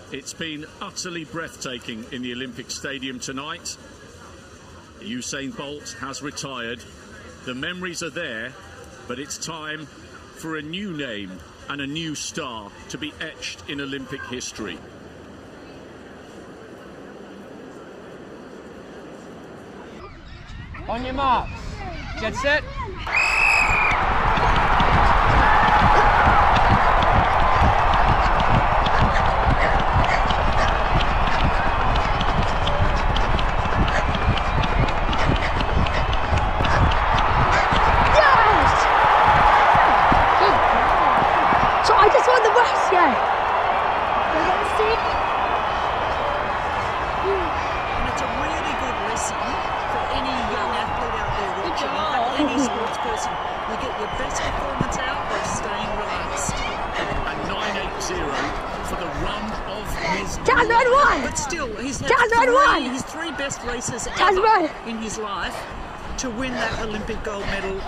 It's been utterly breathtaking in the Olympic Stadium tonight. Usain Bolt has retired. The memories are there, but it's time for a new name and a new star to be etched in Olympic history. On your marks. Get set. Any sports person, you get your best performance out by staying relaxed. And 980 for the run of his... Dad, run! But still, he's had Dad, run! his three best races Dad, ever run! in his life to win that Olympic gold medal.